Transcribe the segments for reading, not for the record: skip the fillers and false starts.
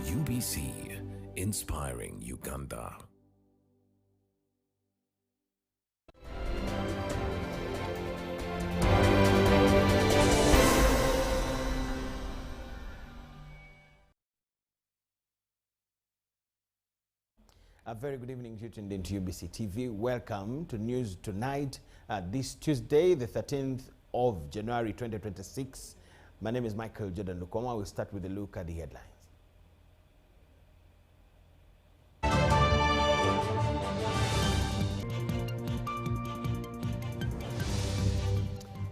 UBC, inspiring Uganda. A very good evening to you tuned into UBC TV. Welcome to News Tonight, this Tuesday, the 13th of January 2026. My name is Michael Jordan Lukoma. We'll start with a look at the headlines.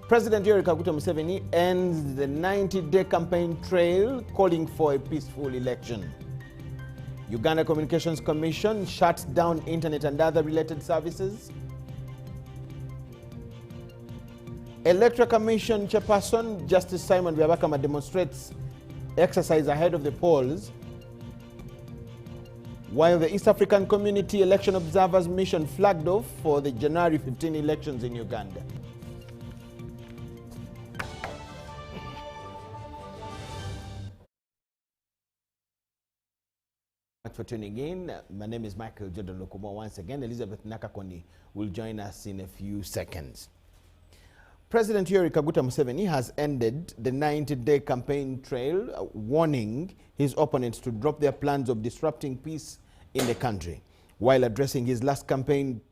President Yoweri Kaguta Museveni ends the 90-day campaign trail calling for a peaceful election. Uganda Communications Commission shuts down internet and other related services. Electoral Commission Chairperson Justice Simon Byabakama demonstrates exercise ahead of the polls, while the East African Community Election Observers Mission flagged off for the January 15 elections in Uganda. For tuning in. My name is Michael Jordan Lukuma. Once again, Elizabeth Nakakoni will join us in a few seconds. President Yoweri Kaguta Museveni has ended the 90-day campaign trail, warning his opponents to drop their plans of disrupting peace in the country. While addressing his last campaign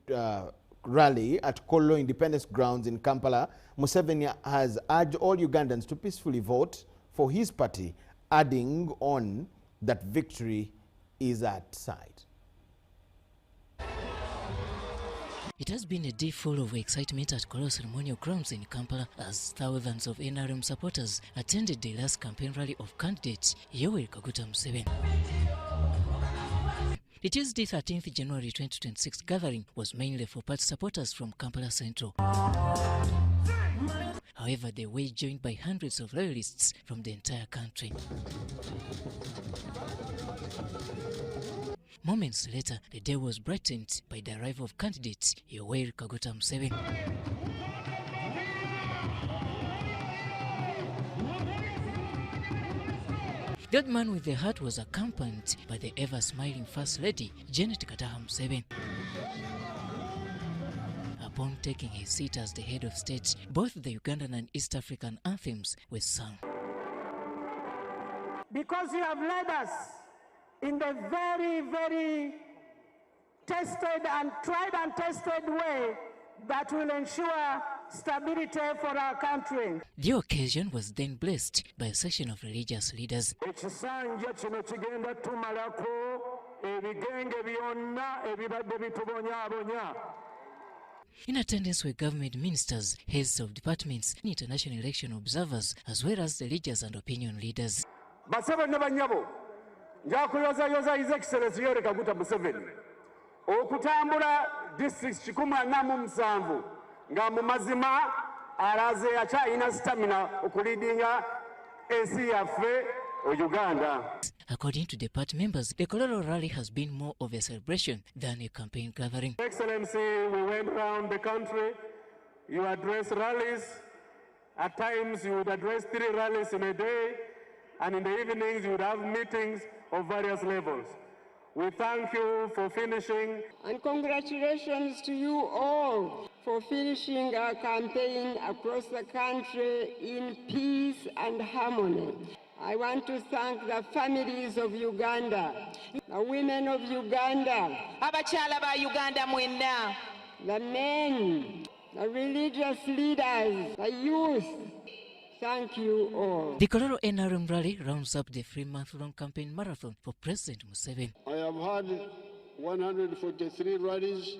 rally at Kollo Independence Grounds in Kampala, Museveni has urged all Ugandans to peacefully vote for his party, adding on that victory is at sight. It has been a day full of excitement at Kollo Ceremonial Grounds in Kampala as thousands of NRM supporters attended the last campaign rally of candidate Yoweri Kaguta Museveni. The Tuesday 13th January 2026 gathering was mainly for party supporters from Kampala Central. However, they were joined by hundreds of loyalists from the entire country. Moments later, the day was brightened by the arrival of candidate Yoweri Kaguta Museveni. That man with the heart was accompanied by the ever-smiling First Lady, Janet Kataha Museveni. Upon taking his seat as the head of state, both the Ugandan and East African anthems were sung. Because you have led us in the very, very tested and tried and tested way that will ensure stability for our country. The occasion was then blessed by a session of religious leaders. In attendance were government ministers, heads of departments, international election observers, as well as the religious and opinion leaders. Njakuyoza His Excellency Yoweri Kaguta Museveni okutambula districts 17 nga mu mazima alaze akyalina stamina okulidinga ensi yaffe Uganda. According to the party members, the Kololo rally has been more of a celebration than a campaign gathering. Excellency, we went around the country. You address rallies. At times you would address 3 rallies in a day, and in the evenings you would have meetings of various levels. We thank you for finishing. And congratulations to you all for finishing our campaign across the country in peace and harmony. I want to thank the families of Uganda, the women of Uganda, abachala ba Uganda mwenna, the men, the religious leaders, the youth. Thank you all. The Kololo NRM rally rounds up the 3-month-long campaign marathon for President Museveni. I have had 143 rallies.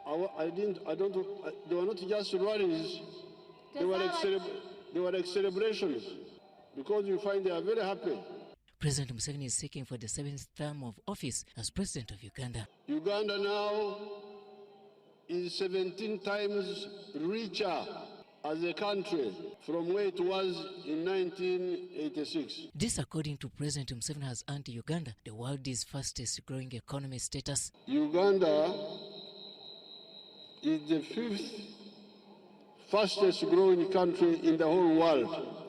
They were not just rallies. They were like celebrations because you find they are very happy. President Museveni is seeking for the 7th term of office as President of Uganda. Uganda now is 17 times richer as a country from where it was in 1986. This, according to President Museveni, has earned Uganda the world's fastest growing economy status. Uganda is the 5th fastest growing country in the whole world.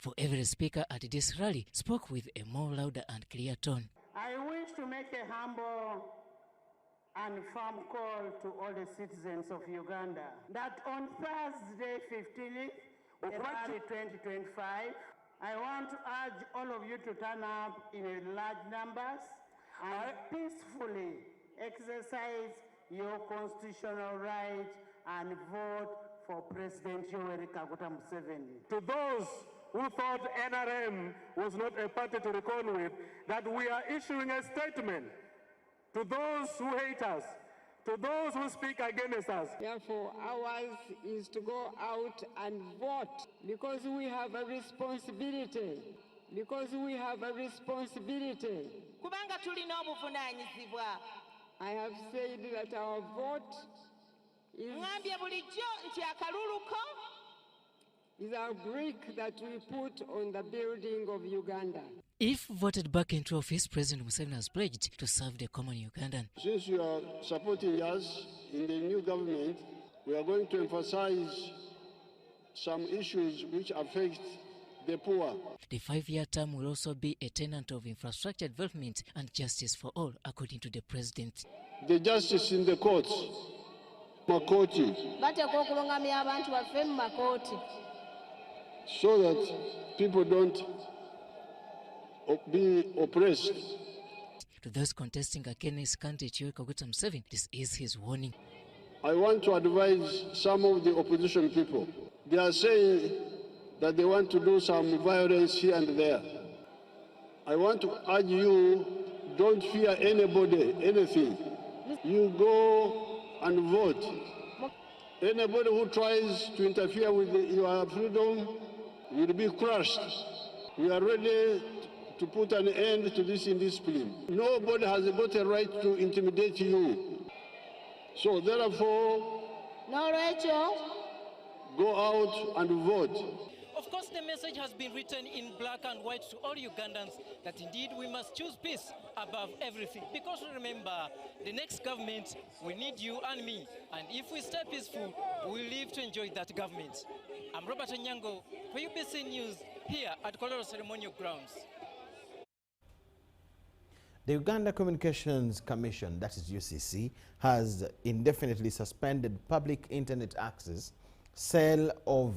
for every speaker at this rally spoke with a more louder and clear tone. I wish to make a humble and firm call to all the citizens of Uganda that on Thursday 15th, February 2025, I want to urge all of you to turn up in large numbers and peacefully exercise your constitutional right and vote for President Yoweri Kaguta Museveni. To those who thought NRM was not a party to reckon with, that we are issuing a statement to those who hate us, to those who speak against us. Therefore, ours is to go out and vote because we have a responsibility. Because we have a responsibility. Kubanga tulina obuvunaanyizibwa. I have said that our vote Ngambye bulijjo nti akalulu ko is a brick that we put on the building of Uganda. If voted back into office, President Museveni has pledged to serve the common Ugandan. Since you are supporting us in the new government, we are going to emphasize some issues which affect the poor. The 5-year term will also be a tenant of infrastructure development and justice for all, according to the president. The justice in the courts, Makoti, bateekwa okulungamya abantu baffe mu makooti so that people don't be oppressed. To those contesting against candidate Yoweri Kaguta Museveni, this is his warning. I want to advise some of the opposition people. They are saying that they want to do some violence here and there. I want to urge you, don't fear anybody, anything. You go and vote. Anybody who tries to interfere with your freedom will be crushed. We are ready to put an end to this indiscipline. Nobody has got a right to intimidate you. So therefore, go out and vote. Of course, the message has been written in black and white to all Ugandans that indeed we must choose peace above everything. Because remember, the next government, we need you and me. And if we stay peaceful, we'll live to enjoy that government. I'm Robert Onyango for UBC News here at Kololo Ceremonial Grounds. The Uganda Communications Commission, that is UCC, has indefinitely suspended public internet access, sale of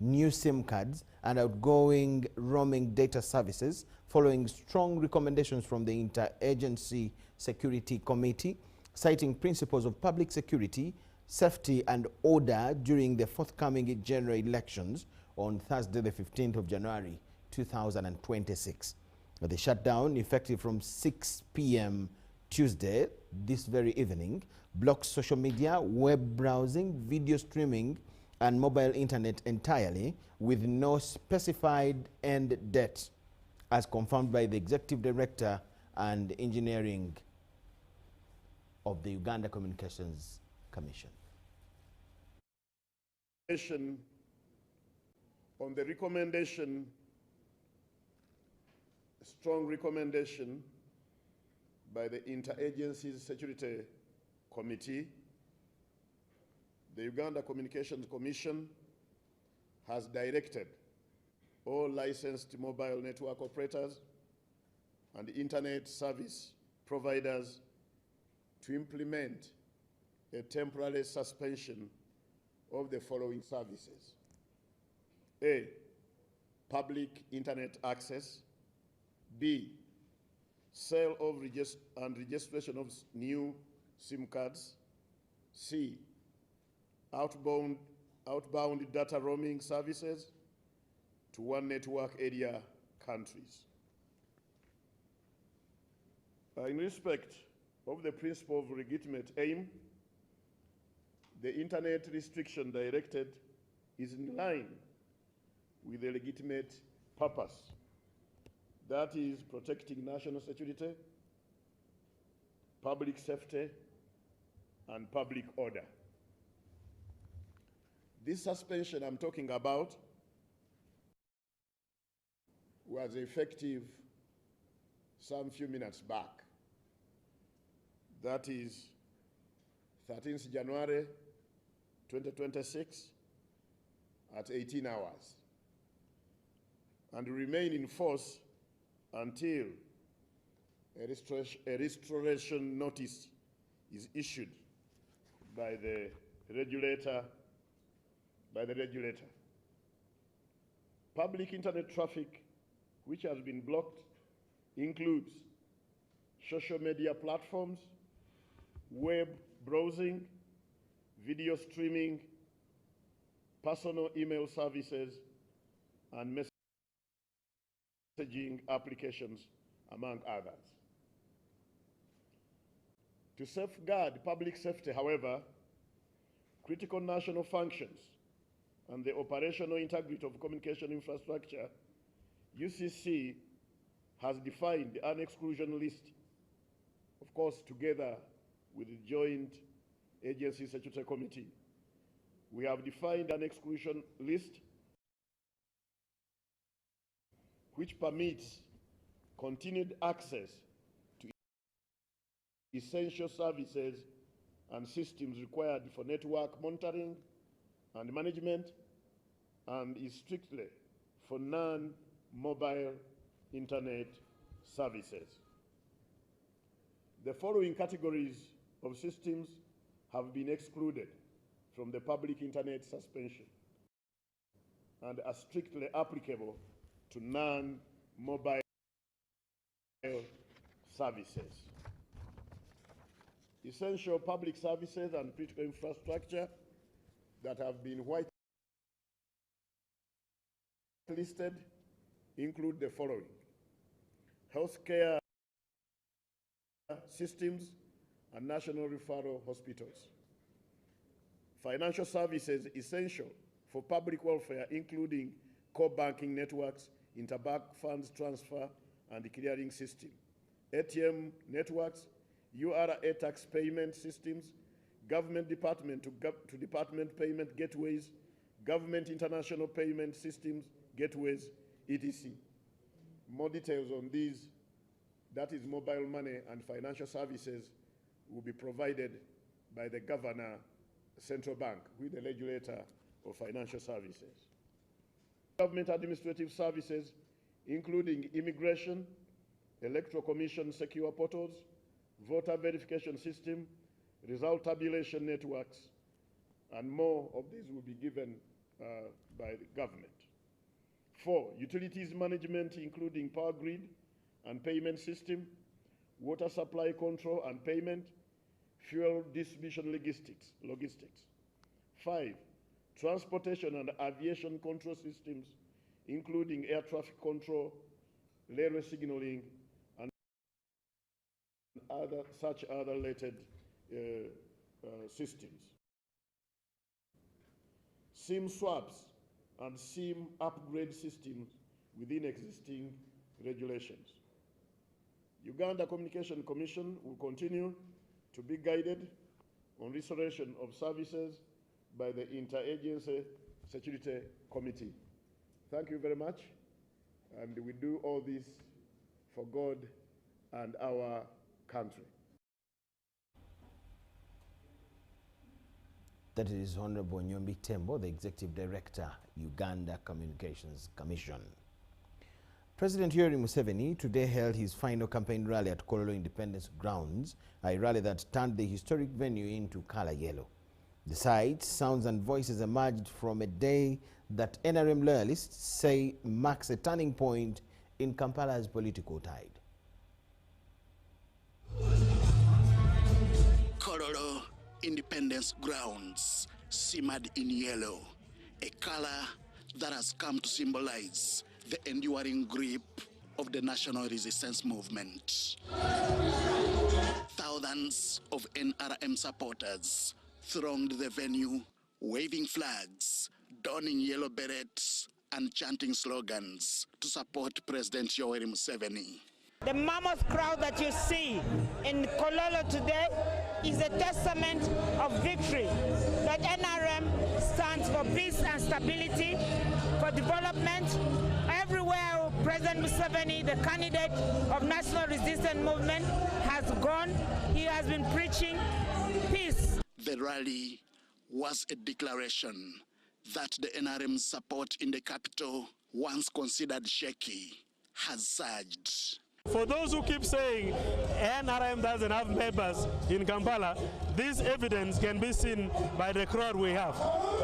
new SIM cards and outgoing roaming data services following strong recommendations from the Interagency Security Committee, citing principles of public security, safety and order during the forthcoming general elections on Thursday, the 15th of January, 2026. The shutdown, effective from 6 p.m. Tuesday, this very evening, blocks social media, web browsing, video streaming, and mobile internet entirely, with no specified end date, as confirmed by the Executive Director and Engineering of the Uganda Communications Commission. On the recommendation, strong recommendation by the Interagency Security Committee, the Uganda Communications Commission has directed all licensed mobile network operators and internet service providers to implement a temporary suspension of the following services. A, public internet access. B, sale of and registration of new SIM cards. C, outbound data roaming services to one network area countries. In respect of the principle of legitimate aim, the internet restriction directed is in line with the legitimate purpose, that is protecting national security, public safety, and public order. This suspension I'm talking about was effective some few minutes back. That is 13th January 2026 at 18 hours. and remain in force until a restoration notice is issued by the regulator. Public internet traffic which has been blocked includes social media platforms, web browsing, video streaming, personal email services, and messaging applications, among others. To safeguard public safety, however, critical national functions and the operational integrity of communication infrastructure, UCC has defined an exclusion list, of course, together with the Joint Agency Statutory Committee. We have defined an exclusion list which permits continued access to essential services and systems required for network monitoring and management, and is strictly for non-mobile internet services. The following categories of systems have been excluded from the public internet suspension and are strictly applicable to non-mobile services. Essential public services and critical infrastructure that have been whitelisted include the following: healthcare systems and national referral hospitals. Financial services essential for public welfare, including core banking networks, interbank funds transfer and clearing system, ATM networks, URA tax payment systems, government department to department payment gateways, government international payment systems, gateways, etc. More details on these, that is mobile money and financial services, will be provided by the Governor, Central Bank, with the regulator of financial services. Government administrative services, including immigration, electoral commission secure portals, voter verification system, result tabulation networks, and more of these will be given by the government. 4, utilities management, including power grid and payment system, water supply control and payment, fuel distribution logistics. 5, transportation and aviation control systems, including air traffic control, railway signaling, and such other related systems. SIM swaps and SIM upgrade systems within existing regulations. Uganda Communication Commission will continue to be guided on restoration of services by the Interagency Security Committee. Thank you very much, and we do all this for God and our country. That is Honorable Nyombi Tembo, the Executive Director, Uganda Communications Commission. President Yoweri Museveni today held his final campaign rally at Kololo Independence Grounds, a rally that turned the historic venue into color yellow. The sights, sounds and voices emerged from a day that NRM loyalists say marks a turning point in Kampala's political tide. Kololo Independence Grounds simmered in yellow, a color that has come to symbolize the enduring grip of the national resistance movement. Thousands of NRM supporters thronged the venue, waving flags, donning yellow berets, and chanting slogans to support President Yoweri Museveni. The mammoth crowd that you see in Kololo today is a testament of victory, that NRM stands for peace and stability, for development. Everywhere President Museveni, the candidate of National Resistance Movement, has gone, he has been preaching peace. The rally was a declaration that the NRM's support in the capital once considered shaky, has surged. For those who keep saying NRM doesn't have members in Kampala, this evidence can be seen by the crowd we have.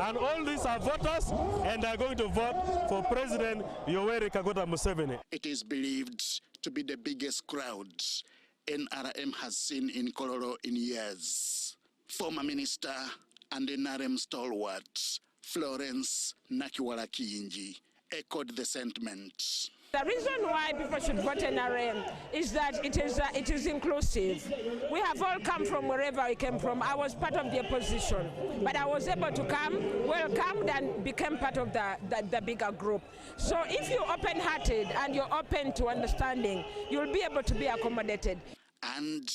And all these are voters and are going to vote for President Yoweri Kaguta Museveni. It is believed to be the biggest crowd NRM has seen in Kololo in years. Former Minister and NRM stalwart Florence Nakiwala Kiyinji echoed the sentiment. The reason why people should vote NRM is that it is inclusive. We have all come from wherever we came from. I was part of the opposition, but I was able to come, welcomed, and became part of the bigger group. So if you're open-hearted and you're open to understanding, you'll be able to be accommodated. And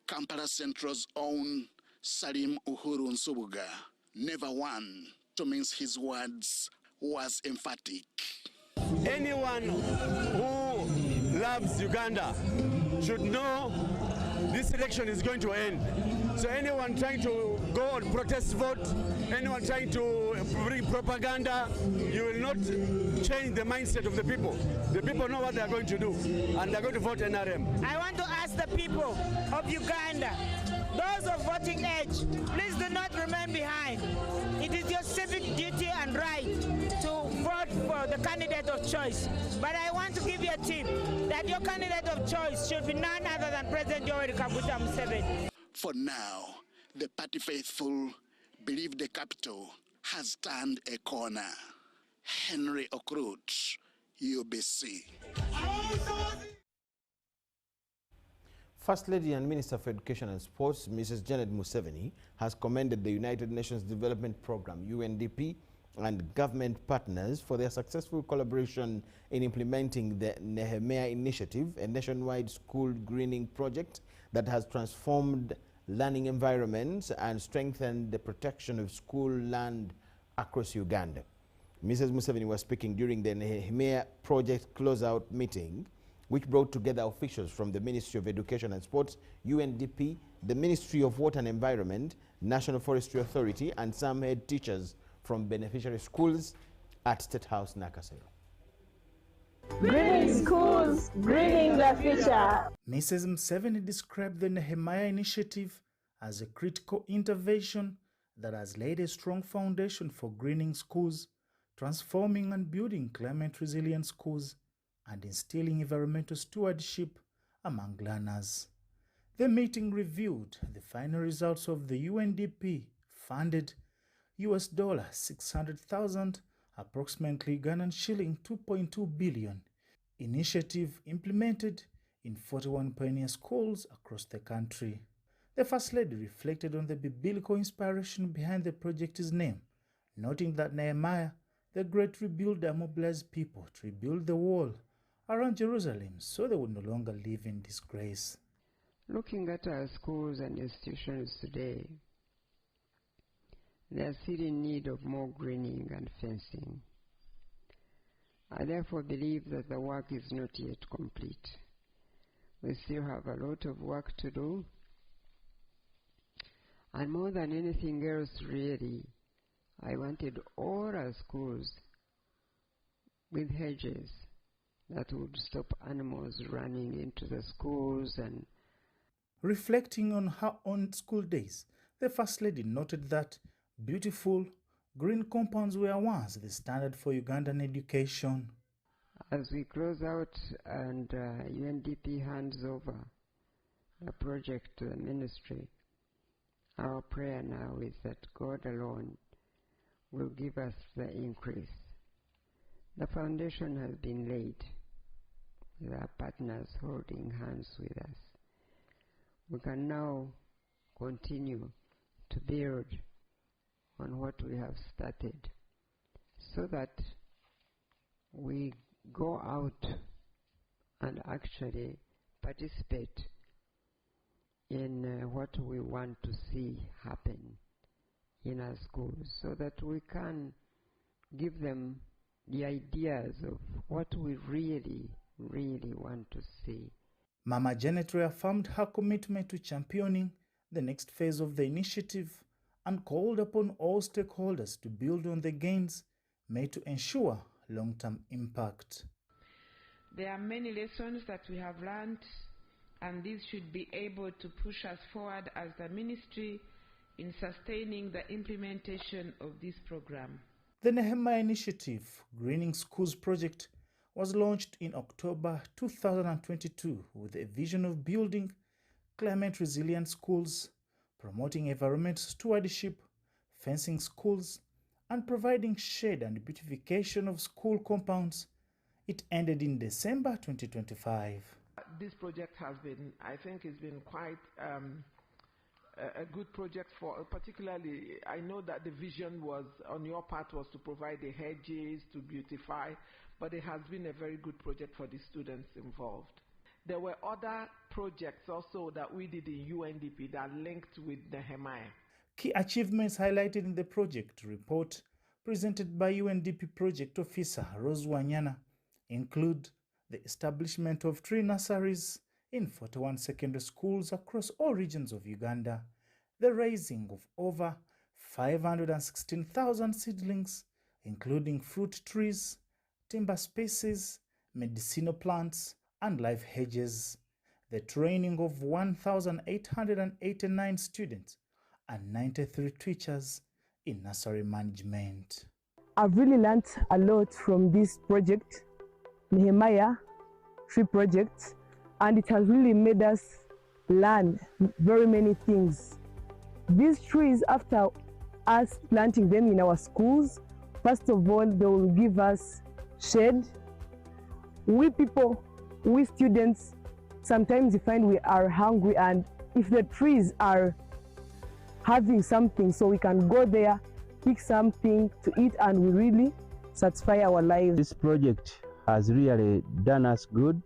Kampala Central's own Salim Uhuru Nsubuga, never one to mince his words, was emphatic. Anyone who loves Uganda should know this election is going to end. So anyone trying to go on protest vote, anyone trying to bring propaganda, you will not change the mindset of the people. The people know what they are going to do, and they are going to vote NRM. I want to ask the people of Uganda, those of voting age, please do not remain behind. It is your civic duty and right to vote for the candidate of choice. But I want to give you a tip that your candidate of choice should be none other than President Yoweri Kaguta Museveni. For now, the party faithful believe the capital has turned a corner. Henry Okrut, UBC. First Lady and Minister for Education and Sports, Mrs. Janet Museveni, has commended the United Nations Development Programme, UNDP, and government partners for their successful collaboration in implementing the Nehemiah Initiative, a nationwide school greening project that has transformed learning environments and strengthened the protection of school land across Uganda. Mrs. Museveni was speaking during the Nehemiah project closeout meeting, which brought together officials from the Ministry of Education and Sports, UNDP, the Ministry of Water and Environment, National Forestry Authority, and some head teachers from beneficiary schools at State House, Nakasero. Greening schools, greening the future. Mrs. Museveni described the Nehemiah Initiative as a critical intervention that has laid a strong foundation for greening schools, transforming and building climate-resilient schools, and instilling environmental stewardship among learners. The meeting reviewed the final results of the UNDP-funded $600,000, approximately Ugandan shilling 2.2 billion, initiative implemented in 41 pioneer schools across the country. The First Lady reflected on the biblical inspiration behind the project's name, noting that Nehemiah, the great rebuilder, mobilized people to rebuild the wall around Jerusalem so they would no longer live in disgrace. Looking at our schools and institutions today, they are still in need of more greening and fencing. I therefore believe that the work is not yet complete. We still have a lot of work to do, and more than anything else really, I wanted all our schools with hedges that would stop animals running into the schools. And reflecting on her own school days, the First Lady noted that beautiful green compounds were once the standard for Ugandan education. As we close out and UNDP hands over the project to the ministry, our prayer now is that God alone will give us the increase. The foundation has been laid with our partners holding hands with us. We can now continue to build on what we have started so that we go out and actually participate in what we want to see happen in our schools, so that we can give them the ideas of what we really want to see. Mama Janet reaffirmed her commitment to championing the next phase of the initiative and called upon all stakeholders to build on the gains made to ensure long-term impact. There are many lessons that we have learned, and these should be able to push us forward as the ministry in sustaining the implementation of this program. The Nehemiah Initiative Greening Schools project was launched in October 2022 with a vision of building climate-resilient schools, promoting environmental stewardship, fencing schools, and providing shade and beautification of school compounds. It ended in December 2025. This project has been, I think, it's been quite a good project for, particularly, I know that the vision was, on your part, was to provide the hedges, to beautify, but it has been a very good project for the students involved. There were other projects also that we did in UNDP that linked with Nehemiah. Key achievements highlighted in the project report presented by UNDP project officer Rose Wanyana include the establishment of 3 nurseries in 41 secondary schools across all regions of Uganda, the raising of over 516,000 seedlings, including fruit trees, timber species, medicinal plants, and live hedges, the training of 1,889 students and 93 teachers in nursery management. I've really learned a lot from this project, Nehemiah Tree Project, and it has really made us learn very many things. These trees, after us planting them in our schools, first of all, they will give us shade. We students, sometimes we find we are hungry, and if the trees are having something, so we can go there, pick something to eat, and we really satisfy our lives. This project has really done us good.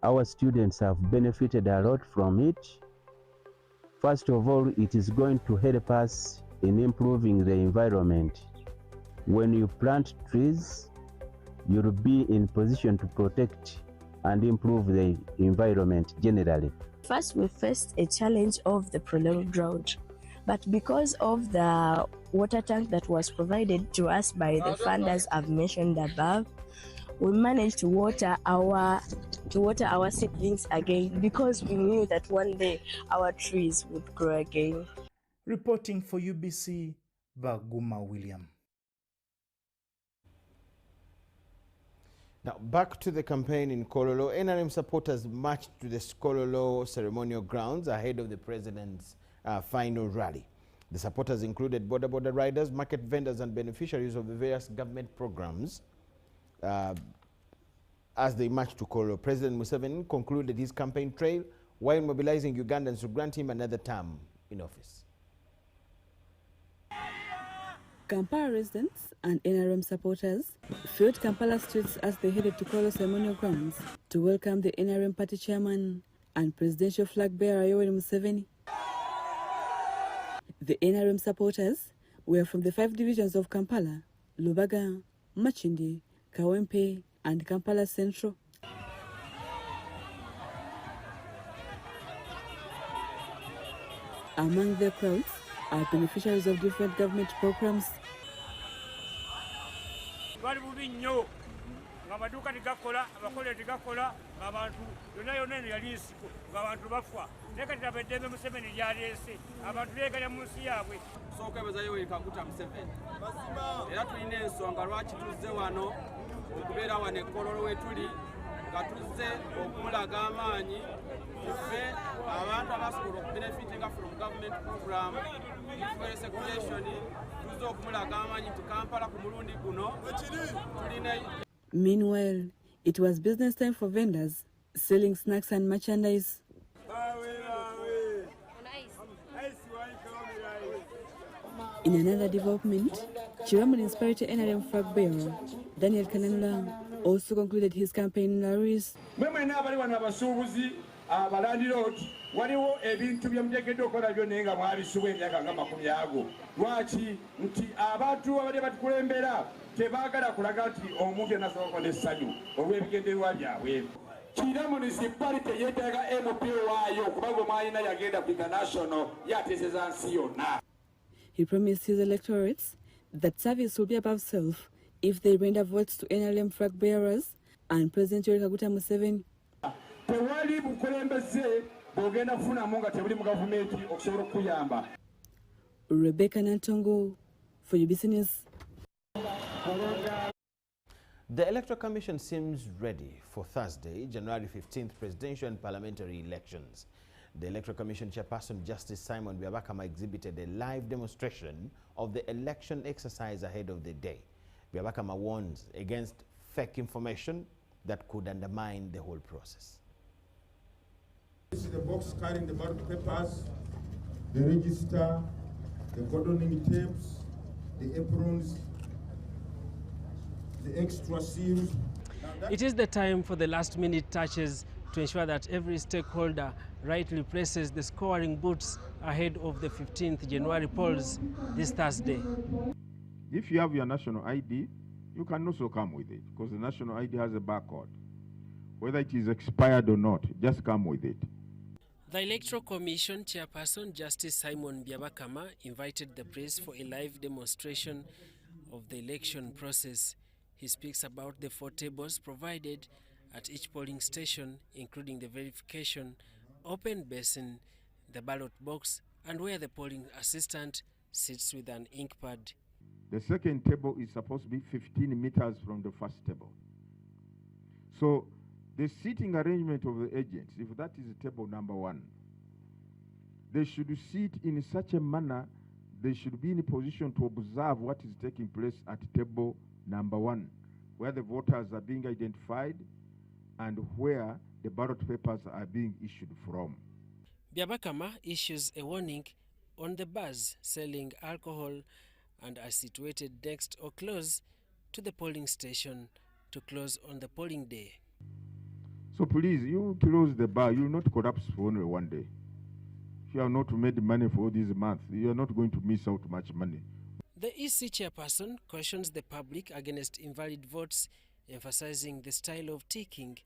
Our students have benefited a lot from it. First of all, it is going to help us in improving the environment. When you plant trees, you'll be in position to protect and improve the environment generally. First, we faced a challenge of the prolonged drought, but because of the water tank that was provided to us by the funders I've mentioned above, we managed to water our seedlings again, because we knew that one day our trees would grow again. Reporting for UBC, Baguma William. Now, back to the campaign in Kololo. NRM supporters marched to the Kololo ceremonial grounds ahead of the president's final rally. The supporters included border riders, market vendors, and beneficiaries of the various government programs. As they marched to Kololo, President Museveni concluded his campaign trail while mobilizing Ugandans to grant him another term in office. Kampala residents and NRM supporters filled Kampala streets as they headed to Kololo ceremonial grounds to welcome the NRM party chairman and presidential flag bearer Yoweri Museveni. The NRM supporters were from the 5 divisions of Kampala: Lubaga, Machindi, Kawempe, and Kampala Central. Among their crowds are beneficiaries of different government programs. Katuze okumulaga amaanyi ife abantu abasobola okubenefitinga from government program ifere segregation tuze okumulaga amaanyi nti Kampala ku mulundi guno tulina. Meanwhile, it was business time for vendors selling snacks and merchandise. In another development, Chiramani inspired NRM flag bearer Daniel Kananula also concluded his campaign in Laris. Waliwo ebintu byemuteekeddwa okukola byonna nga mwabisuba emyaka nga 50 lwaki nti abantu abadde batukulembera tebaagala kulaga nti omuntu yenna asobola n'essanyu olw'ebigendererwa byabwe. Kira municipality yeetaaga MP waayo kubanga mwalina yagenda ku international yateeseza nsi yonna. He promised his electorates that service will be above self if they render votes to NRM flag bearers and President Yoweri Kaguta Museveni. Tewali bukulembeze bogenda kufunamu nga tebuli mu gavumenti okusobola okuyamba. Rebecca Nantongo for UBC News. The Electoral Commission seems ready for Thursday, January 15th presidential and parliamentary elections. The Electoral Commission chairperson, Justice Simon Byabakama, exhibited a live demonstration of the election exercise ahead of the day. Byabakama warns against fake information that could undermine the whole process. This is the box carrying the ballot papers, the register, the cordoning tapes, the aprons, the extra seals. It is the time for the last-minute touches to ensure that every stakeholder rightly places the scoring boots ahead of the 15th January polls this Thursday. If you have your national ID, you can also come with it, because the national ID has a barcode. Whether it is expired or not, just come with it. The Electoral Commission chairperson, Justice Simon Byabakama, invited the press for a live demonstration of the election process. He speaks about the 4 tables provided at each polling station, including the verification, open basin, the ballot box, and where the polling assistant sits with an ink pad. The second table is supposed to be 15 meters from the first table. So the seating arrangement of the agents, if that is table number 1, they should sit in such a manner they should be in a position to observe what is taking place at table number 1, where the voters are being identified and where the ballot papers are being issued from. Byabakama issues a warning on the bars selling alcohol and are situated next or close to the polling station to close on the polling day. So please, you close the bar, you will not collapse for only one day. If you have not made money for this month, you are not going to miss out much money. The EC chairperson cautions the public against invalid votes, emphasizing the style of ticking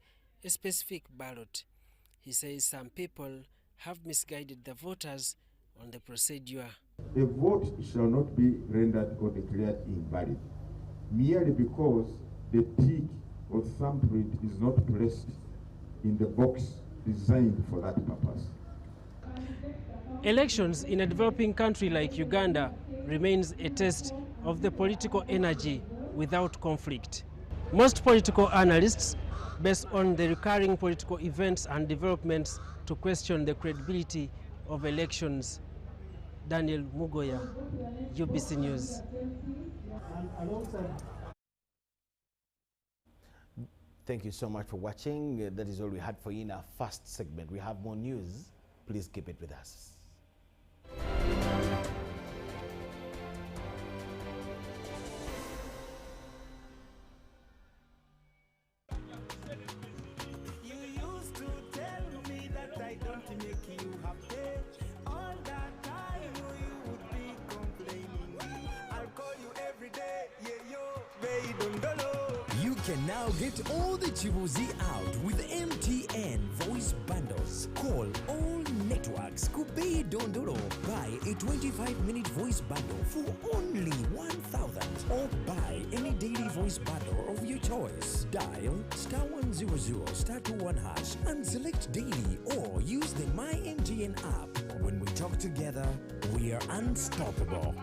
a specific ballot. He says some people have misguided the voters on the procedure. A vote shall not be rendered or declared invalid merely because the tick or thumbprint is not placed in the box designed for that purpose. Elections in a developing country like Uganda remains a test of the political energy without conflict. Most political analysts, based on the recurring political events and developments, to question the credibility of elections. Daniel Mugoya, UBC News. Thank you so much for watching. That is all we had for you in our first segment. We have more news. Please keep it with us. You can now get all the Chibuzi out with MTN voice bundles. Call all networks. Kubei Dondoro. Buy a 25-minute voice bundle for only 1,000, or buy any daily voice bundle of your choice. Dial *100 *21# and select daily, or use the My MTN app. When we talk together, we are unstoppable.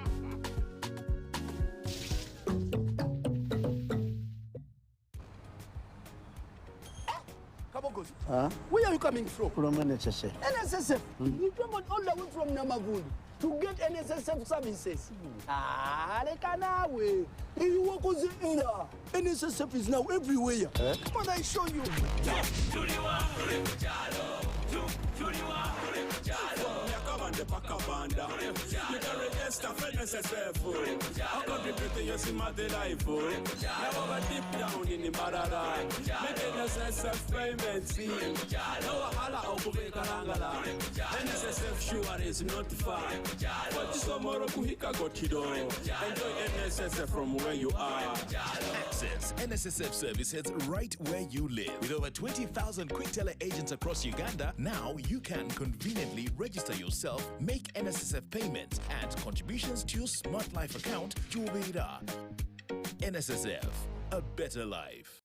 Where are you coming from? From NSSF. NSSF? You traveled all the way from Namagundi to get NSSF services. Rekanawe. You work with the era. NSSF is now everywhere. Come on, I show you. You can register for NSSF. I'll contribute to your Simade life. Now deep down in the Barada. Make NSSF payments. No Hala Okubekarangala. NSSF sure is not far. But tomorrow Kuhika Gotido. Enjoy NSSF from where you are. Access NSSF services right where you live. With over 20,000 quick teller agents across Uganda, now you can conveniently register yourself, make NSSF payments and contributions to your Smart Life account, Jubira. NSSF, a better life.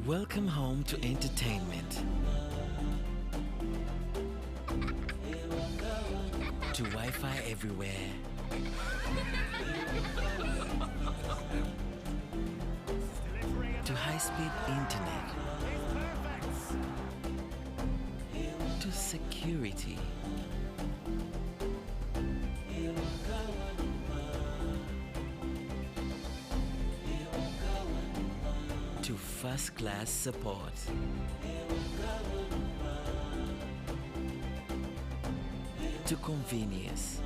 Welcome home to entertainment. To Wi-Fi everywhere. To high-speed internet. To security. To first-class support. To convenience.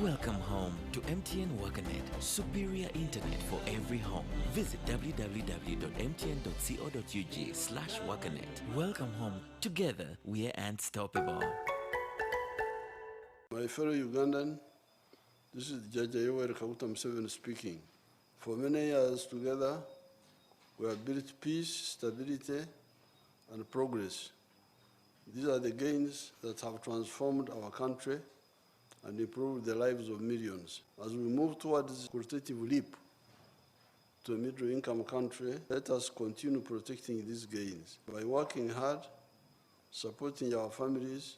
Welcome home to MTN WakaNet, superior internet for every home. Visit www.mtn.co.ug/WakaNet. Welcome home. Together, we are unstoppable. My fellow Ugandan, this is Jaja Yoweri Kaguta Museveni speaking. For many years together, we have built peace, stability, and progress. These are the gains that have transformed our country and improved the lives of millions. As we move towards a qualitative leap to a middle-income country, let us continue protecting these gains by working hard, supporting our families,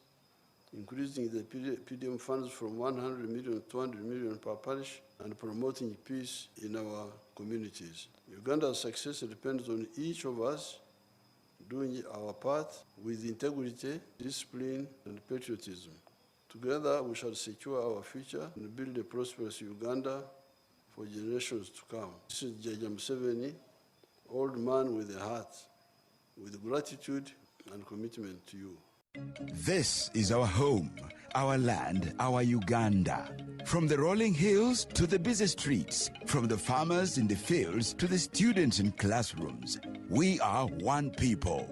increasing the PDM funds from 100 million to 200 million per parish, and promoting peace in our communities. Uganda's success depends on each of us doing our part with integrity, discipline, and patriotism. Together, we shall secure our future and build a prosperous Uganda for generations to come. This is Jaja Museveni, old man with a heart, with gratitude and commitment to you. This is our home, our land, our Uganda. From the rolling hills to the busy streets, from the farmers in the fields to the students in classrooms, we are one people.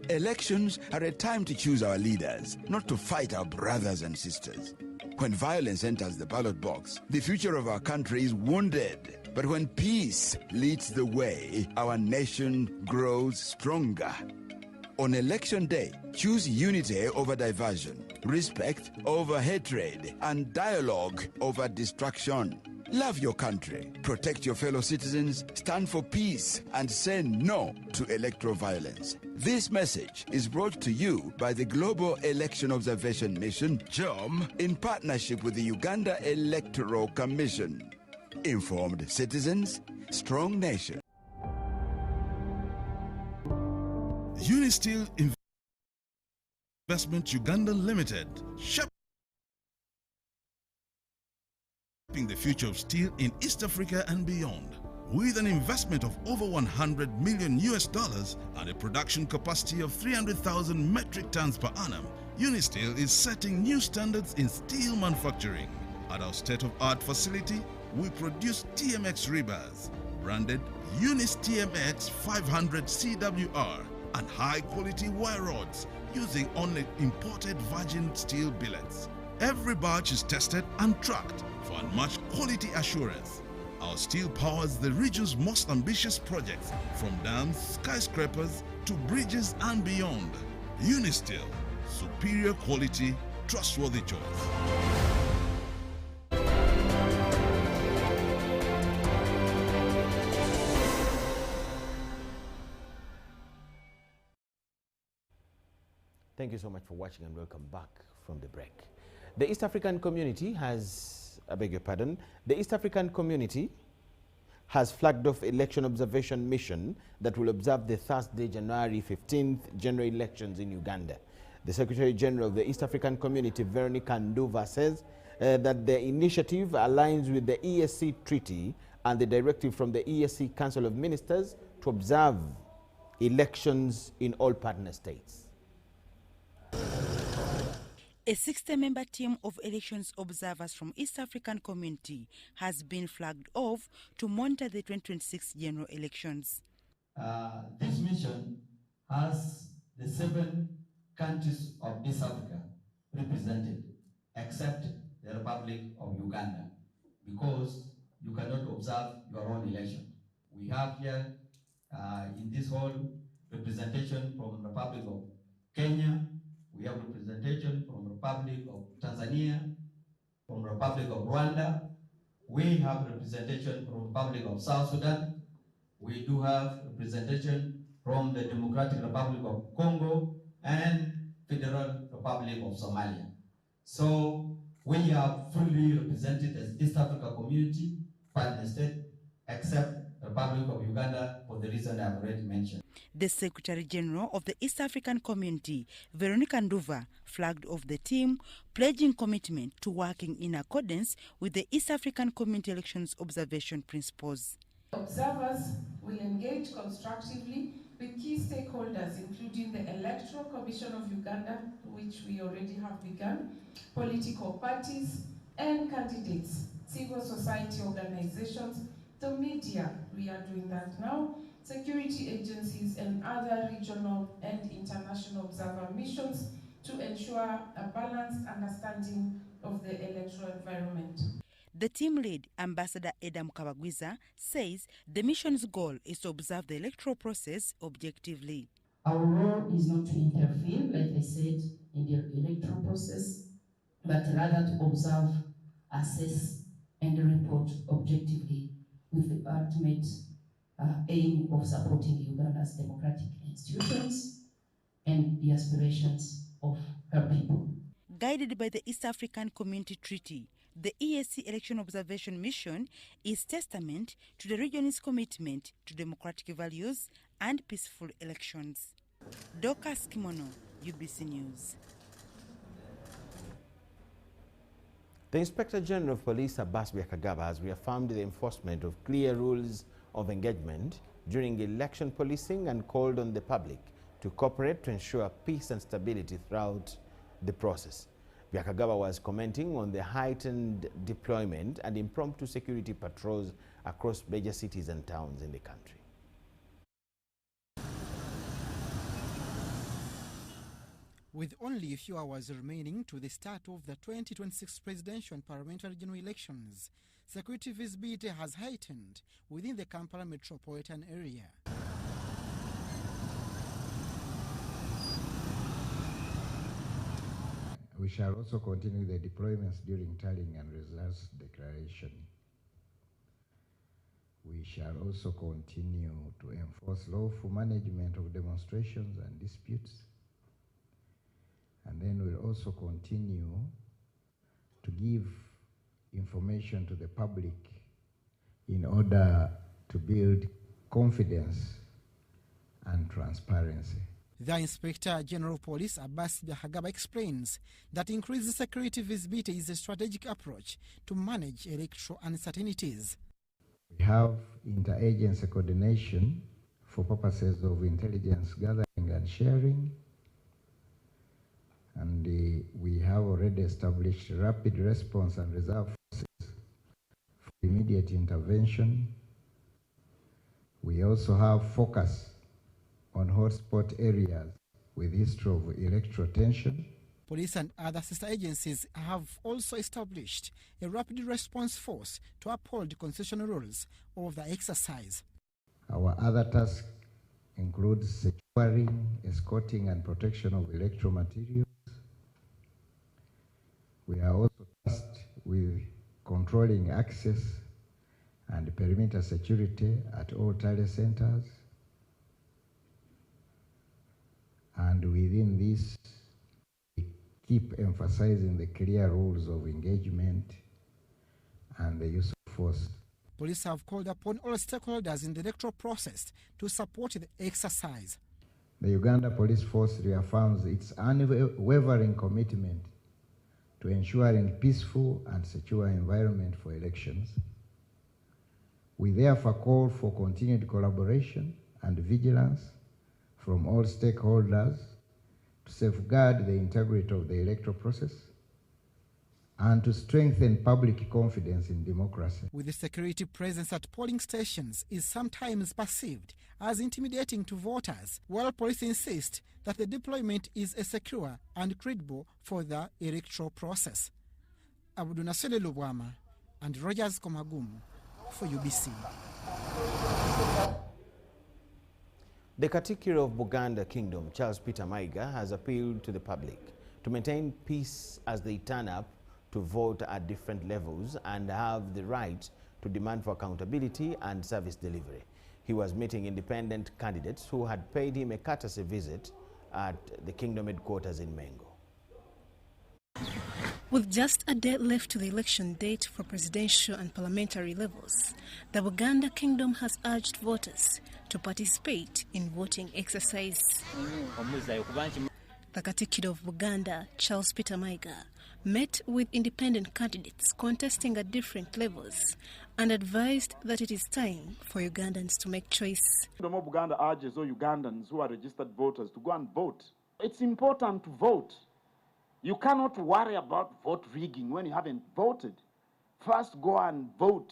Elections are a time to choose our leaders, not to fight our brothers and sisters. When violence enters the ballot box, the future of our country is wounded. But when peace leads the way, our nation grows stronger. On election day, choose unity over diversion, respect over hatred, and dialogue over distraction. Love your country, protect your fellow citizens, stand for peace, and say no to electoral violence. This message is brought to you by the Global Election Observation Mission, GEOM, in partnership with the Uganda Electoral Commission. Informed citizens, strong nation. Unisteel Investment Uganda Limited, shaping the future of steel in East Africa and beyond. With an investment of over $100 million and a production capacity of 300,000 metric tons per annum, Unisteel is setting new standards in steel manufacturing. At our state-of-art facility, we produce TMX rebars, branded Unis TMX 500 CWR, and high-quality wire rods using only imported virgin steel billets. Every batch is tested and tracked for unmatched quality assurance. Our steel powers the region's most ambitious projects, from dams, skyscrapers, to bridges and beyond. Unisteel, superior quality, trustworthy choice. Thank you so much for watching and welcome back from the break. The East African community has, I beg your pardon, the East African community has flagged off election observation mission that will observe the Thursday, January 15th general elections in Uganda. The Secretary General of the East African Community, Veronica Nduva, says that the initiative aligns with the ESC Treaty and the directive from the ESC Council of Ministers to observe elections in all partner states. A 60-member team of elections observers from East African Community has been flagged off to monitor the 2026 general elections. This mission has the 7 countries of East Africa represented, except the Republic of Uganda, because you cannot observe your own election. We have here in this hall, representation from the Republic of Kenya, we have representation from the Republic of Tanzania, from the Republic of Rwanda, we have representation from the Republic of South Sudan, we do have representation from the Democratic Republic of Congo and Federal Republic of Somalia. So we are fully represented as East Africa community by the state, except the Republic of Uganda for the reason I've already mentioned. The Secretary General of the East African Community, Veronica Nduva, flagged off the team, pledging commitment to working in accordance with the East African Community Elections Observation Principles. Observers will engage constructively with key stakeholders, including the Electoral Commission of Uganda, which we already have begun, political parties and candidates, civil society organizations, the media, we are doing that now, security agencies and other regional and international observer missions to ensure a balanced understanding of the electoral environment. The team lead, Ambassador Edam Kabagwiza, says the mission's goal is to observe the electoral process objectively. Our role is not to interfere, like I said, in the electoral process, but rather to observe, assess, and report objectively with the ultimate aim of supporting Uganda's democratic institutions and the aspirations of her people. Guided by the East African Community Treaty, the EAC Election Observation Mission is testament to the region's commitment to democratic values and peaceful elections. Dorcas Kimono, UBC News. The Inspector General of Police, Abbas Byakagaba, has reaffirmed the enforcement of clear rules of engagement during election policing and called on the public to cooperate to ensure peace and stability throughout the process. Byakagaba was commenting on the heightened deployment and impromptu security patrols across major cities and towns in the country. With only a few hours remaining to the start of the 2026 presidential and parliamentary general elections, security visibility has heightened within the Kampala metropolitan area. We shall also continue the deployments during tallying and results declaration. We shall also continue to enforce lawful management of demonstrations and disputes. And then we'll also continue to give information to the public in order to build confidence and transparency. The Inspector General of Police, Abbas Byakagaba, explains that increased security visibility is a strategic approach to manage electoral uncertainties. We have interagency coordination for purposes of intelligence gathering and sharing. And we have already established rapid response and reserve forces for immediate intervention. We also have focus on hotspot areas with history of electoral tension. Police and other sister agencies have also established a rapid response force to uphold constitutional rules of the exercise. Our other tasks include securing, escorting, and protection of electoral materials. We are also tasked with controlling access and perimeter security at all tally centers. And within this, we keep emphasizing the clear rules of engagement and the use of force. Police have called upon all stakeholders in the electoral process to support the exercise. The Uganda Police Force reaffirms its unwavering commitment to ensuring peaceful and secure environment for elections. We therefore call for continued collaboration and vigilance from all stakeholders to safeguard the integrity of the electoral process and to strengthen public confidence in democracy. With the security presence at polling stations is sometimes perceived as intimidating to voters, while police insist that the deployment is a secure and credible for the electoral process. Abudunasele Lubwama and Rogers Komagum for UBC. The Katikiro of Buganda Kingdom, Charles Peter Maiga, has appealed to the public to maintain peace as they turn up to vote at different levels and have the right to demand for accountability and service delivery. He was meeting independent candidates who had paid him a courtesy visit at the Kingdom headquarters in Mengo. With just a day left to the election date for presidential and parliamentary levels, the Buganda Kingdom has urged voters to participate in voting exercise. The Katikiro of Buganda, Charles Peter Maiga, met with independent candidates contesting at different levels and advised that it is time for Ugandans to make choice. Kingdom of Buganda urges all Ugandans who are registered voters to go and vote. It's important to vote. You cannot worry about vote rigging when you haven't voted. First go and vote.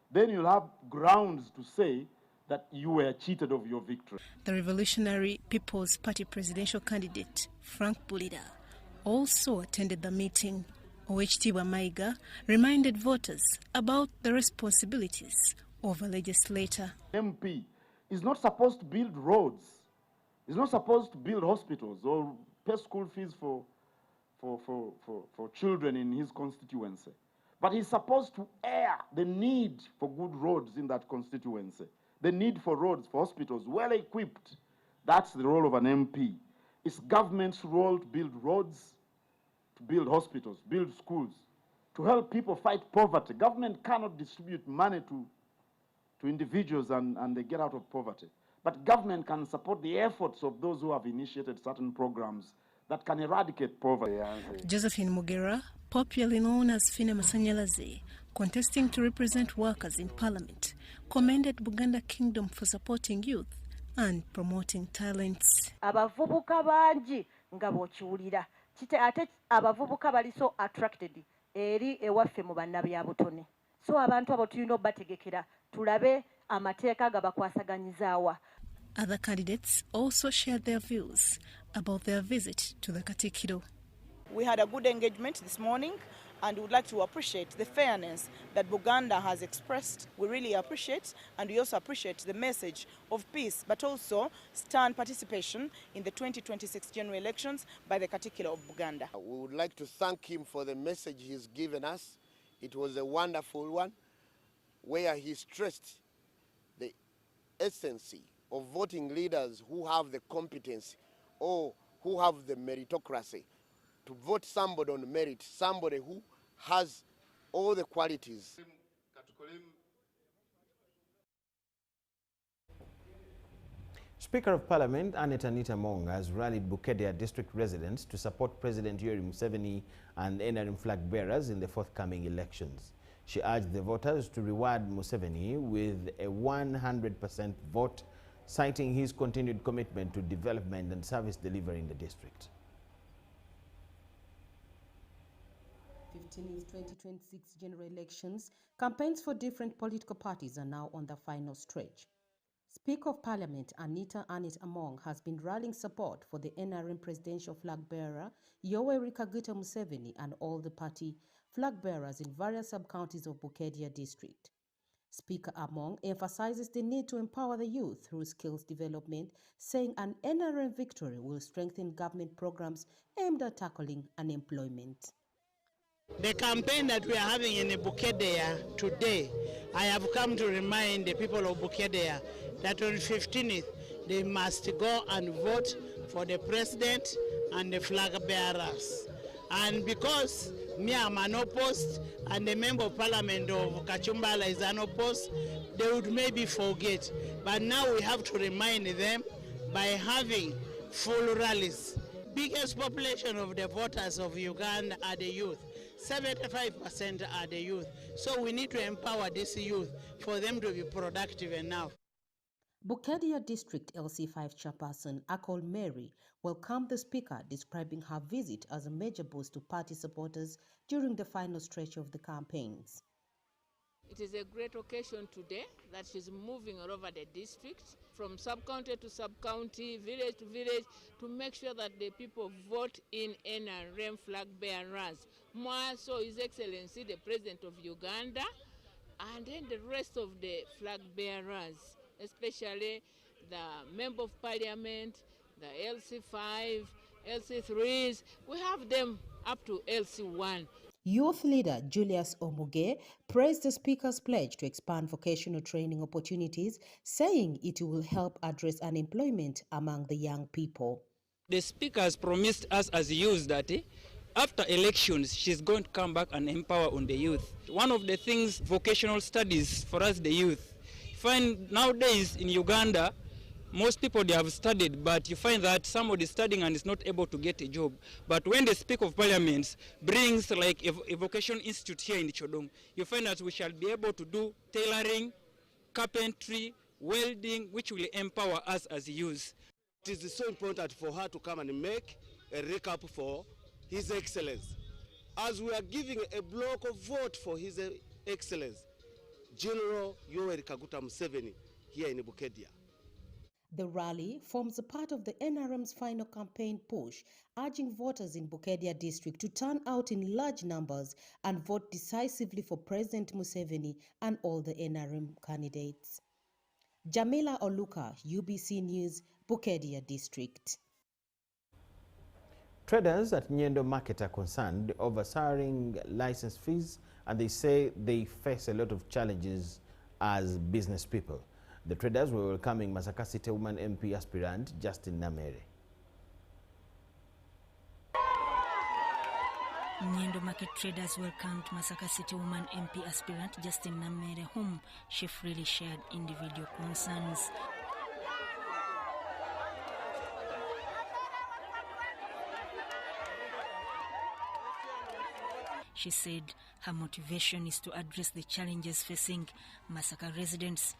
Then you'll have grounds to say that you were cheated of your victory. The Revolutionary People's Party presidential candidate, Frank Bulida, also attended the meeting. Oweekitiibwa Maiga reminded voters about the responsibilities of a legislator. MP is not supposed to build roads. He's not supposed to build hospitals or pay school fees for children in his constituency. But he's supposed to air the need for good roads in that constituency. The need for roads, for hospitals, well equipped. That's the role of an MP. It's government's role to build roads, to build hospitals, build schools, to help people fight poverty. Government cannot distribute money to individuals and they get out of poverty. But government can support the efforts of those who have initiated certain programs that can eradicate poverty. Josephine Mugera, popularly known as Fine Masanyalaze, contesting to represent workers in Parliament, commended Buganda Kingdom for supporting youth and promoting talents. Abavubuka bangi nga bw'okiwulira ate abavubuka bali so attracted eri ewaffe mu bannabyabutone. So abantu abo tulina obbategekera tulabe amateeka gabakwasaganyizaawa. Other candidates also shared their views about their visit to the Katikiro. We had a good engagement this morning and we would like to appreciate the fairness that Buganda has expressed. We really appreciate, and we also appreciate the message of peace, but also stern participation in the 2026 general elections by the Katikiro of Buganda. We would like to thank him for the message he's given us. It was a wonderful one, where he stressed the essence of voting leaders who have the competence or who have the meritocracy to vote somebody on merit, somebody who has all the qualities. Speaker of Parliament Aneta Among has rallied Bukedea district residents to support President Yoweri Museveni and NRM flag bearers in the forthcoming elections. She urged the voters to reward Museveni with a 100% vote, citing his continued commitment to development and service delivery in the district. 15th 2026 general elections, campaigns for different political parties are now on the final stretch. Speaker of Parliament Aneta Among has been rallying support for the NRM presidential flag bearer Yoweri Kaguta Museveni and all the party flag bearers in various sub-counties of Bukedea district. Speaker Among emphasizes the need to empower the youth through skills development, saying an NRM victory will strengthen government programs aimed at tackling unemployment. The campaign that we are having in Bukedea today, I have come to remind the people of Bukedea that on 15th they must go and vote for the president and the flag bearers. And because me am an opposed and the member of parliament of Kachumbala is an opposed, they would maybe forget. But now we have to remind them by having full rallies. Biggest population of the voters of Uganda are the youth. 75% are the youth. So we need to empower this youth for them to be productive enough. Bukedea District LC5 chairperson Akol Mary welcomed the speaker, describing her visit as a major boost to party supporters during the final stretch of the campaigns. It is a great occasion today that she's moving all over the district, from sub-county to sub-county, village to village, to make sure that the people vote in NRM flag bearers. More so His Excellency, the President of Uganda, and then the rest of the flag bearers, especially the Member of Parliament, the LC5, LC3s, we have them up to LC1. Youth leader Julius Omuge praised the Speaker's pledge to expand vocational training opportunities, saying it will help address unemployment among the young people. The Speaker has promised us as youth that after elections, she's going to come back and empower on the youth. One of the things, vocational studies for us, the youth. You find nowadays in Uganda, most people, they have studied, but you find that somebody is studying and is not able to get a job. But when the Speaker of Parliament brings like a vocational institute here in Chodong, you find that we shall be able to do tailoring, carpentry, welding, which will empower us as youth. It is so important for her to come and make a recap for His Excellency. As we are giving a block of vote for His Excellency, General Yoweri Kaguta Museveni, here in Bukedea. The rally forms a part of the NRM's final campaign push, urging voters in Bukedea district to turn out in large numbers and vote decisively for President Museveni and all the NRM candidates. Jamila Oluka, UBC News, Bukedea district. Traders at Nyendo Market are concerned over soaring license fees, and they say they face a lot of challenges as business people. The traders were welcoming Masaka City Woman MP aspirant Justin Namere. Nyendo Market traders welcomed Masaka City Woman MP aspirant Justin Namere, whom she freely shared individual concerns. She said her motivation is to address the challenges facing Masaka residents.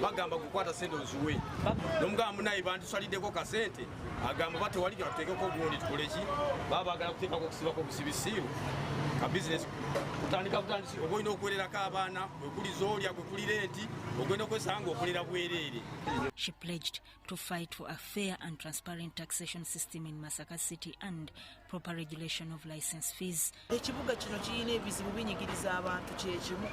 bagamba kukwata sente oziwe nomugamba munayi bantusalideko kasente agamba batewalika tuteekeko obundi tukoleki baba bagala kuteekako okusibako obusibisiru ka bizinesi kutandika butandisi oba okuwererako abaana kwekuliza olya kwekuli renti ogenda okwesanga okolera bwereere. She pledged to fight for a fair and transparent taxation system in Masaka City and proper regulation of license fees. Ekibuga kino kirina ebizibu binyigiriza abantu kyekimu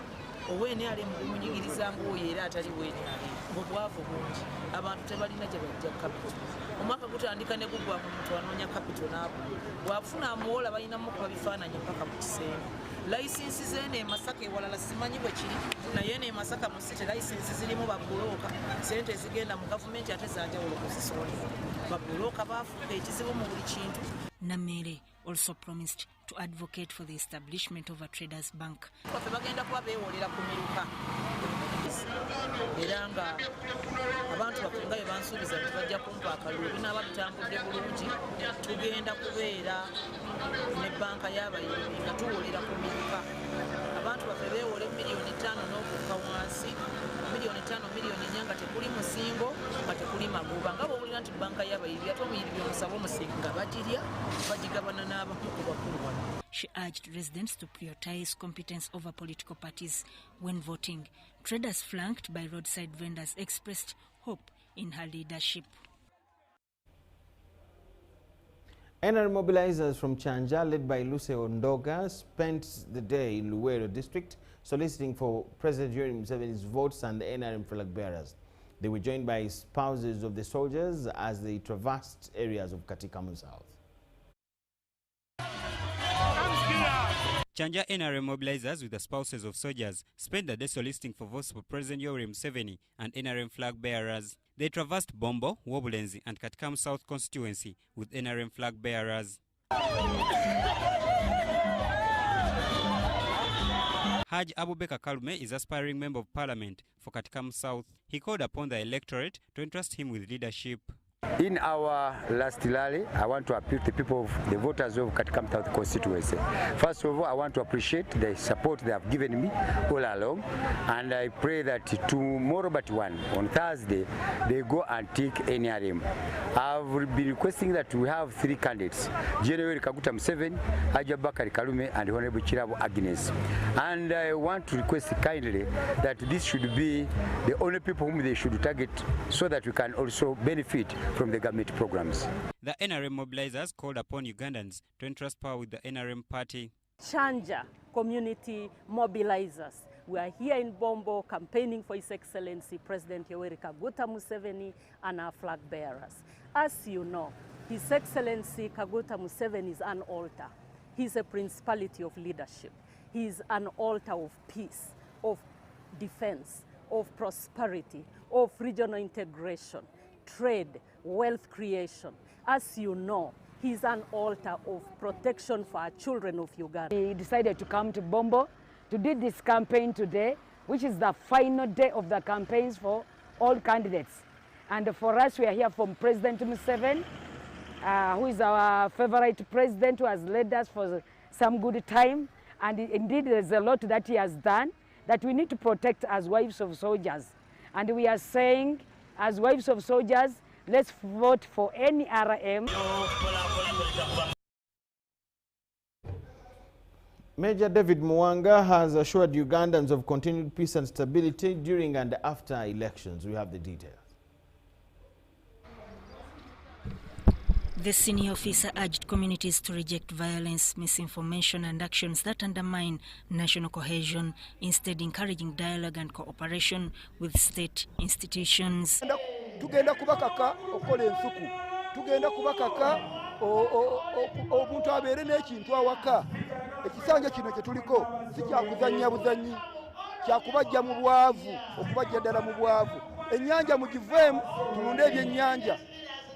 owene ali mukunyigiriza ng'oyo era atali wene ali obwavu bungi abantu tebalina gye bajja capital omwaka gutandika ne gugwa ku muntu anoonya capital n'abo bwafuna amuwola balinamu kuba bifaananyi mpaka mu kisenge. Layisinsi zeene Masaka ewalala simanyi bwe kiri naye ne Masaka mu city layisinsi zirimu babbulooka sente ezigenda mu gavumenti ate zanjawulo kuzisoolera babbulooka baafuuka ekizibu mu buli kintu. Namere also promised to advocate for the establishment of a traders bank. Baffe bagenda kuba beewolera ku miruka era nga abantu baffe nga bwe bansuubiza nti bajja kumpa akalulu binaaba bitambudde bulungi tugenda kubeera ne banka y'abayimbi nga tuwolera ku miruka abantu baffe beewole miliyoni 5 n'okukka wansi miliyoni 5 miliyoni 4 nga tekuli musingo nga tekuli magoba nga bw'owulira nti banka y'abayimbi ate omuyimbi omusaba omusingo nga bagirya bagigabana n'abamu ku bakulu wano. She urged residents to prioritize competence over political parties when voting. Traders flanked by roadside vendors expressed hope in her leadership. NRM mobilizers from Chanja, led by Luce Ondoga, spent the day in Luwero district soliciting for President Yoweri Museveni's votes and the NRM flag bearers. They were joined by spouses of the soldiers as they traversed areas of Katikamu South. Chanja NRM mobilizers with the spouses of soldiers spent the day soliciting for votes for President Yoweri Museveni and NRM flag bearers. They traversed Bombo, Wobulenzi and Katikamu South constituency with NRM flag bearers. Haj Abubakar Kalume is aspiring member of parliament for Katikamu South. He called upon the electorate to entrust him with leadership. In our last rally, I want to appeal to the people of the voters of Katikamu South constituency. First of all, I want to appreciate the support they have given me all along, and I pray that tomorrow but one, on Thursday, they go and take NRM. I've been requesting that we have 3 candidates, General Kaguta Museveni, Haji Abubakar Kalume, and Honorable Chirabo Agnes. And I want to request kindly that this should be the only people whom they should target so that we can also benefit from the government programs. The NRM mobilizers called upon Ugandans to entrust power with the NRM party. Chanja community mobilizers. We are here in Bombo campaigning for His Excellency President Yoweri Kaguta Museveni and our flag bearers. As you know, His Excellency Kaguta Museveni is an altar. He's a principality of leadership. He's an altar of peace, of defense, of prosperity, of regional integration, trade, wealth creation. As you know, he's an altar of protection for our children of Uganda. We decided to come to Bombo to do this campaign today, which is the final day of the campaigns for all candidates. And for us, we are here from President Museveni, who is our favorite president, who has led us for some good time. And indeed, there's a lot that he has done that we need to protect as wives of soldiers. And we are saying, as wives of soldiers, let's vote for NRM. Major David Mwanga has assured Ugandans of continued peace and stability during and after elections. We have the details. The senior officer urged communities to reject violence, misinformation and actions that undermine national cohesion, instead encouraging dialogue and cooperation with state institutions. Tugenda kubakaka okola ensuku, tugenda kubakaka omuntu abeere n'ekintu awaka. Ekisanja kino kye tuliko si kyakuzannya buzanyi, kyakubajja mu bwavu, okubajja ddala mu bwavu. Ennyanja mugiveemu tulunde ebyennyanja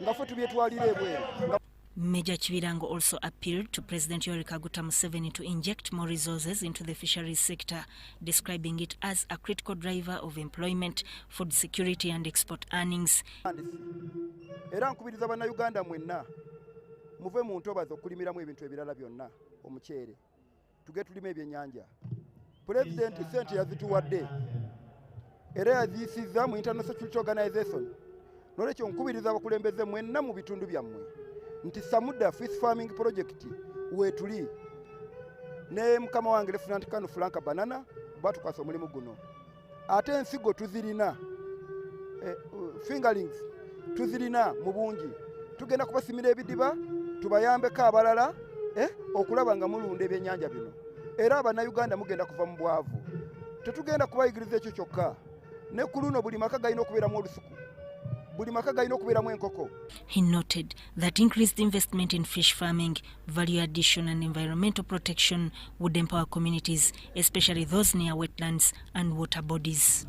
nga ffe tubyetwalira ebweru. Major Chibirango also appealed to President Yoweri Kaguta Museveni to inject more resources into the fisheries sector, describing it as a critical driver of employment, food security and export earnings. Era nkubiriza bannayuganda mwenna muve mu ntobazi okulimiramu ebintu ebirala byonna, omuceere tuge tulime ebyennyanja. Pulezidenti ssente yazituwadde era yaziyisizza mu International Security Organization. Nolwekyo nkubiriza abakulembeze mwenna mu bitundu byammwe nti Samuda Fish Farming Project wetuli ne mukama wange Lieutenant Colonel Frank Banana batukwasa omulimu guno. Ate ensigo tuzirina, fingerlings tuzirina mu bungi. Tugenda kubasimira ebidiba tubayambeko abalala okulaba nga mulunda ebyennyanja bino. Era abannayuganda mugenda kuva mu bwavu. Tetugenda kubayigiriza ekyo kyokka. Ne ku luno buli maka galina okubeeramu olusuku. He noted that increased investment in fish farming, value addition and environmental protection would empower communities, especially those near wetlands and water bodies.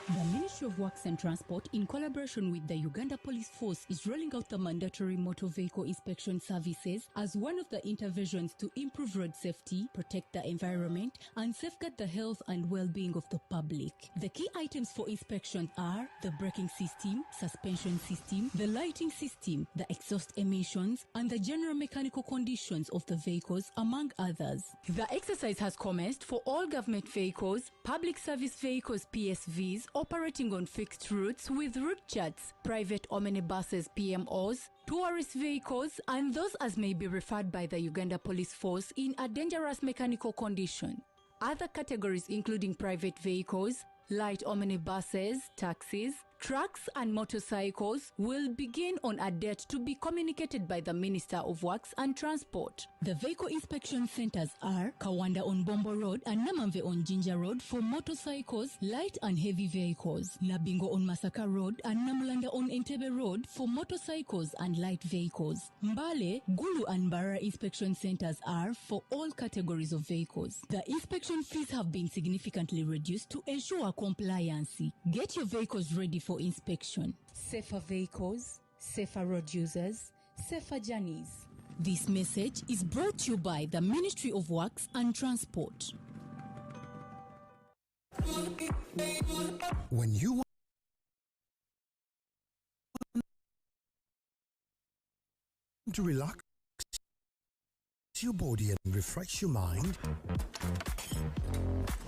The Ministry of Works and Transport, in collaboration with the Uganda Police Force, is rolling out the mandatory motor vehicle inspection services as one of the interventions to improve road safety, protect the environment, and safeguard the health and well-being of the public. The key items for inspection are the braking system, suspension system, the lighting system, the exhaust emissions, and the general mechanical conditions of the vehicles, among others. The exercise has commenced for all government vehicles, public service vehicles PSVs, operating on fixed routes with route charts, private omnibuses PMOs, tourist vehicles, and those as may be referred by the Uganda Police Force in a dangerous mechanical condition. Other categories including private vehicles, light omnibuses, taxis, trucks and motorcycles will begin on a date to be communicated by the Minister of Works and Transport. The vehicle inspection centers are Kawanda on Bombo Road and Namamve on Jinja Road for motorcycles, light and heavy vehicles, Nabingo on Masaka Road and Namulanda on Entebbe Road for motorcycles and light vehicles. Mbale, Gulu and Bara inspection centers are for all categories of vehicles. The inspection fees have been significantly reduced to ensure compliance. Get your vehicles ready for inspection. Safer vehicles, safer road users, safer journeys. This message is brought to you by the Ministry of Works and Transport. When you want to relax your body and refresh your mind?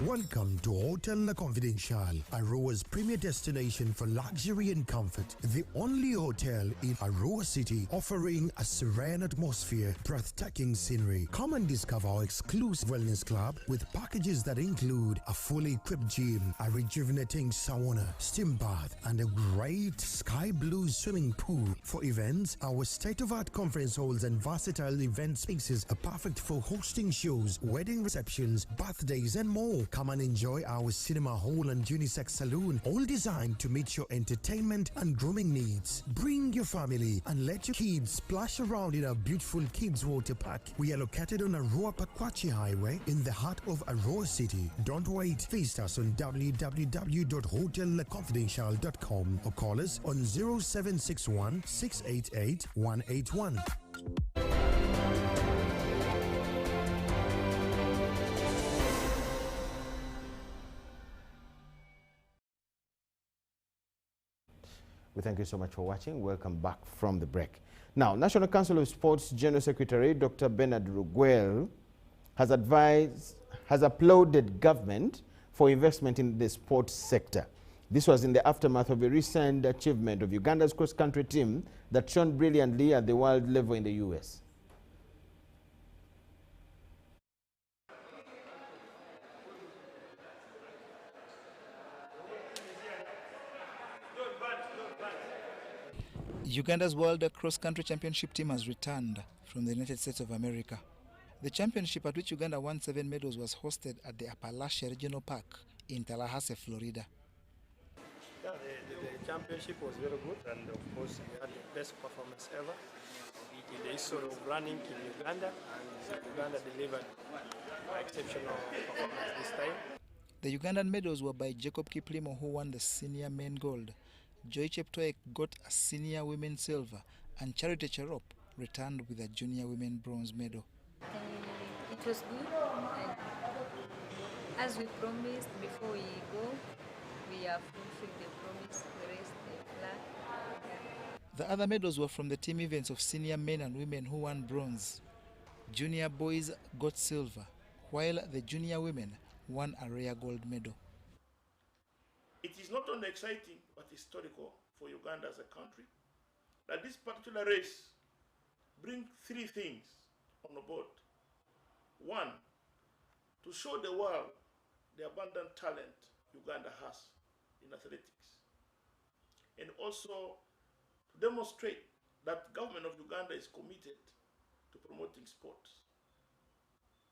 Welcome to Hotel La Confidential, Aroa's premier destination for luxury and comfort. The only hotel in Aroa City offering a serene atmosphere, breathtaking scenery. Come and discover our exclusive wellness club with packages that include a fully equipped gym, a rejuvenating sauna, steam bath, and a great sky blue swimming pool. For events, our state-of-art conference halls and versatile event spaces are perfect for hosting shows, wedding receptions, birthdays, and more. Come and enjoy our cinema hall and unisex saloon, all designed to meet your entertainment and grooming needs. Bring your family and let your kids splash around in our beautiful kids water park. We are located on Aroa Pakwachi Highway in the heart of Aroa City. Don't wait. Visit us on www.hotellaconfidential.com or call us on 0761 688 181. We thank you so much for watching. Welcome back from the break. Now, National Council of Sports General Secretary Dr. Bernard Rugwel has applauded government for investment in the sports sector. This was in the aftermath of a recent achievement of Uganda's cross-country team that shone brilliantly at the world level in the US. Uganda's World Cross Country Championship team has returned from the United States of America. The championship, at which Uganda won 7 medals, was hosted at the Appalachia Regional Park in Tallahassee, Florida. Yeah, the championship was very good, and of course we had the best performance ever in the history of running in Uganda, and Uganda delivered exceptional performance this time. The Ugandan medals were by Jacob Kiplimo, who won the senior men gold. Joy Cheptoek got a senior women silver, and Charity Cherop returned with a junior women bronze medal. It was good, and as we promised before we go, we have fulfilled the promise, the rest the flag. The other medals were from the team events of senior men and women, who won bronze. Junior boys got silver, while the junior women won a rare gold medal. It is not only exciting but historical for Uganda as a country that this particular race brings 3 things on the board. 1, to show the world the abundant talent Uganda has in athletics, and also to demonstrate that the government of Uganda is committed to promoting sports.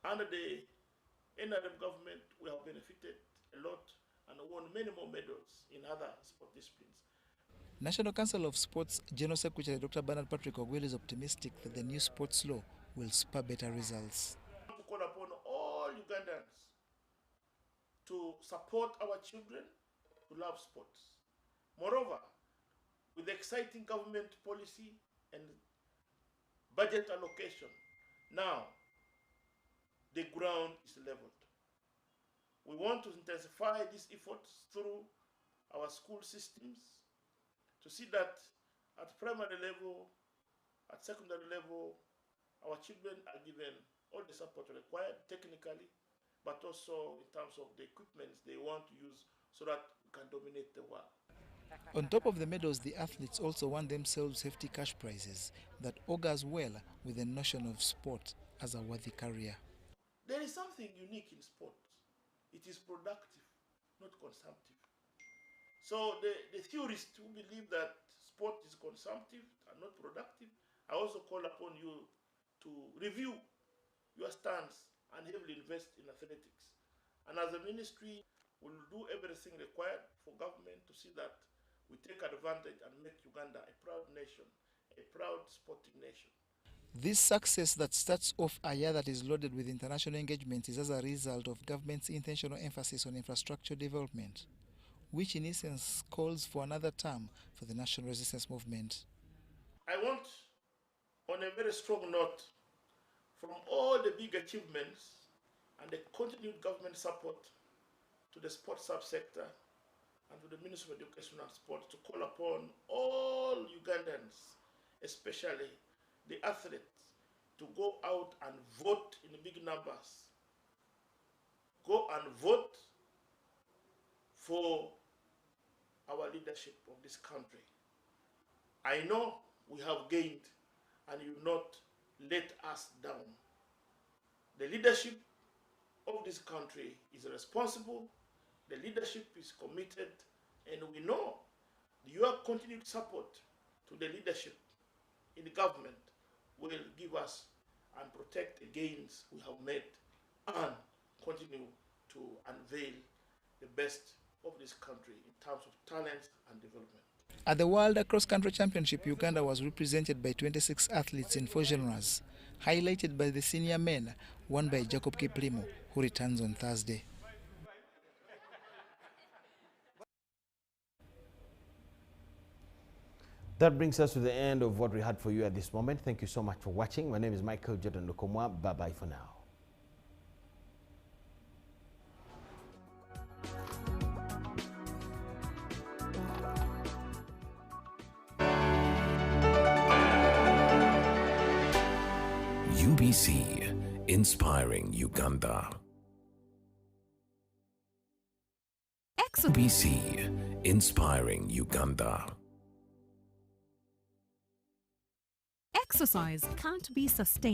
Under the NRM government, we have benefited a lot and won many more medals in other sport disciplines. National Council of Sports General Secretary Dr. Bernard Patrick Ogwell is optimistic that the new sports law will spur better results. I want to call upon all Ugandans to support our children to love sports. Moreover, with the exciting government policy and budget allocation, now the ground is leveled. We want to intensify these efforts through our school systems to see that at primary level, at secondary level, our children are given all the support required technically, but also in terms of the equipment they want to use so that we can dominate the world. On top of the medals, the athletes also won themselves hefty cash prizes that augurs well with the notion of sport as a worthy career. There is something unique in sport. It is productive, not consumptive. So the theorists who believe that sport is consumptive and not productive, I also call upon you to review your stance and heavily invest in athletics. And as a ministry, we'll do everything required for government to see that we take advantage and make Uganda a proud nation, a proud sporting nation. This success that starts off a year that is loaded with international engagement is as a result of government's intentional emphasis on infrastructure development, which in essence calls for another term for the national resistance movement. I want, on a very strong note, from all the big achievements and the continued government support to the sports subsector and to the Ministry of Education and Sport to call upon all Ugandans, especially the athletes, to go out and vote in big numbers. Go and vote for our leadership of this country. I know we have gained, and you not let us down. The leadership of this country is responsible, the leadership is committed, and we know your continued support to the leadership in the government will give us and protect the gains we have made and continue to unveil the best of this country in terms of talent and development. At the World Cross Country Championship, Uganda was represented by 26 athletes in 4 genres, highlighted by the senior men, won by Jacob Kiplimo, who returns on Thursday. That brings us to the end of what we had for you at this moment. Thank you so much for watching. My name is Michael Jordan Lukomwa. Bye-bye for now. UBC, inspiring Uganda. UBC, inspiring Uganda. Exercise can't be sustained